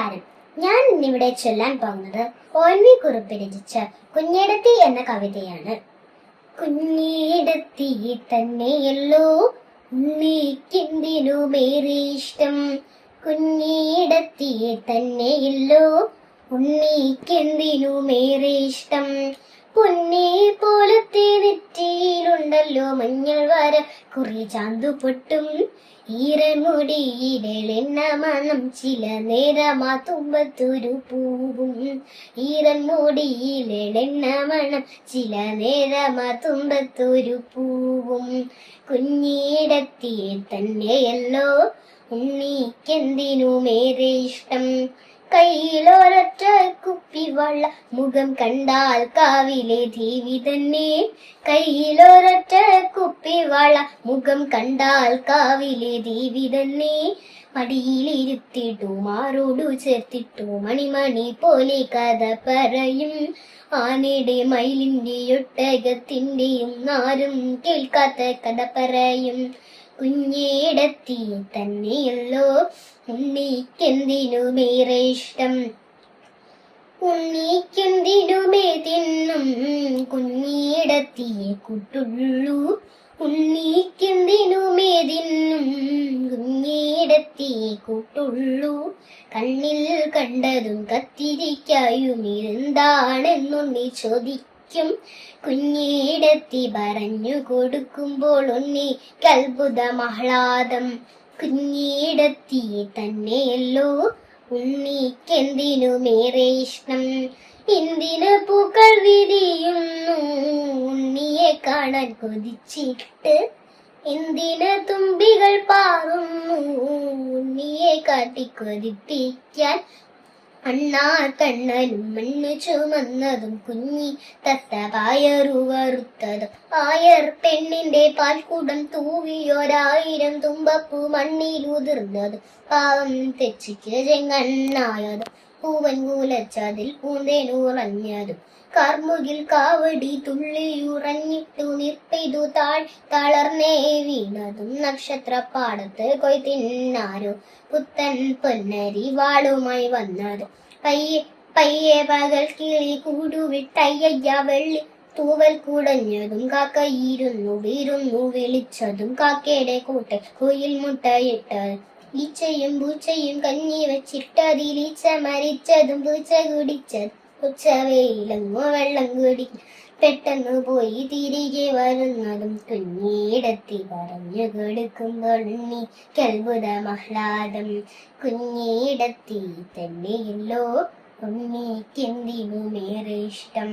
നമസ്കാരം. ഞാൻ ഇന്നിവിടെ ചൊല്ലാൻ പോകുന്നത് ONV കുറുപ്പ് രചിച്ച കുഞ്ഞേടത്തി എന്ന കവിതയാണ്. കുഞ്ഞേടത്തി തന്നെയല്ലോ ഉണ്ണിക്കെന്തിനുമേറെ ഇഷ്ടം, കുഞ്ഞേടത്തി തന്നെയല്ലോ ഉണ്ണിക്കെന്തിനുമേറെ ഇഷ്ടം. പൊന്നെ പോലത്തെ നെറ്റിയിലുണ്ടല്ലോ മഞ്ഞൾ വര, കുറി ചാന്തു പൊട്ടും ഈറൻമുടിയിലെണ്ണ മണം, ചില നേരമാ തുമ്പത്തൊരു പൂവും. ഈറൻമുടിയിലെണ്ണ മണം, ചില നേരമാ തുമ്പത്തൊരു പൂവും. കുഞ്ഞിടത്തിയെ തന്നെയല്ലോ ഉണ്ണിക്കെന്തിനുമേറെ ഇഷ്ടം. കയ്യിലൊരൊറ്റ കുപ്പിവെള്ള, മുഖം കണ്ടാൽ കാവിലെ ദേവി തന്നെ. കയ്യിലൊരൊറ്റ കുപ്പിവെള്ള, മുഖം കണ്ടാൽ കാവിലെ ദേവി തന്നെ. മടിയിലിരുത്തിട്ടു മാറോടു ചേർത്തിട്ടു മണിമണി പോലെ കഥ പറയും. ആനയുടെ മയിലിന്റെ ഒട്ടകത്തിന്റെയും ആരും കേൾക്കാത്ത കഥ പറയും. കുഞ്ഞേടത്തി തന്നെയല്ലോ ഉണ്ണിക്കെന്തിനുമേറെ ഇഷ്ടം. ഉണ്ണിക്കെന്തിനുമേ തിന്നും കുഞ്ഞിടത്തിയെ കൂട്ടുള്ളൂ. ഉണ്ണിക്കെന്തിനുമേ തിന്നും കുഞ്ഞിടത്തിയെ കൂട്ടുള്ളൂ. കണ്ണിൽ കണ്ടതും കത്തിരിക്കായും എന്താണെന്നുണ്ണി ചോദിക്കും. കുഞ്ഞിടത്തി പറഞ്ഞു കൊടുക്കുമ്പോൾ ഉണ്ണിക്ക് അത്ഭുതമാഹ്ലാദം. കുഞ്ഞിടത്തിയെ തന്നെയല്ലോ ഉണ്ണിക്കെന്തിനുമേറെ ഇഷ്ടം. എന്തിന് പൂക്കൾ വിരിയുന്നു ഉണ്ണിയെ കാണാൻ കൊതിച്ചിട്ട്, എന്തിന് തുമ്പികൾ പാറുന്നു ഉണ്ണിയെ കാട്ടി കൊതിപ്പിക്കാൻ. അണ്ണാ കണ്ണനും മണ്ണ് ചുമന്നതും കുഞ്ഞി തത്ത പായറു വറുത്തതും, ആയർ പെണ്ണിന്റെ പാൽക്കുടം തൂവിയൊരായിരം തുമ്പപ്പൂ മണ്ണിലുതിർന്നതും, പാവം തെച്ചിക്ക് ചെങ്ങണ്ണായതും, പൂവൻ കൂലച്ചതിൽ പൂന്തേനുറഞ്ഞതും, കാർമുകിൽ കാവടി തുള്ളിയുറഞ്ഞിട്ടു നിർപ്പെയ്തു തളർന്നേ വീണതും, നക്ഷത്രപ്പാടത്ത് കൊയ്ത്തിന്നാരോ പുത്തൻ പൊന്നരി വാളുമായി വന്നത്, പയ്യെ പകൽ കിളി കൂടുവിട്ടയ്യ വെള്ളി തൂവൽ കുടഞ്ഞതും, കാക്കയിരുന്നു വീരുന്നു വിളിച്ചതും, കാക്കയുടെ കൂട്ടെ കോയിൽ മുട്ടയിട്ടതും, ഈച്ചയും പൂച്ചയും കഞ്ഞി വെച്ചിട്ടതിൽ ഈച്ച മരിച്ചതും, പൂച്ച കുടിച്ചതും, ഉച്ചവെയിലങ്ങോ വെള്ളം കുടി പെട്ടെന്ന് പോയി തിരികെ വരുന്നതും, കുഞ്ഞിടത്തി പറഞ്ഞു കൊടുക്കുമ്പോൾ ഉണ്ണിക്ക് അത്ഭുതമാഹ്ലാദം. കുഞ്ഞിടത്തി തന്നെയല്ലോ ഉണ്ണിക്കെന്തിനുമേറെ ഇഷ്ടം.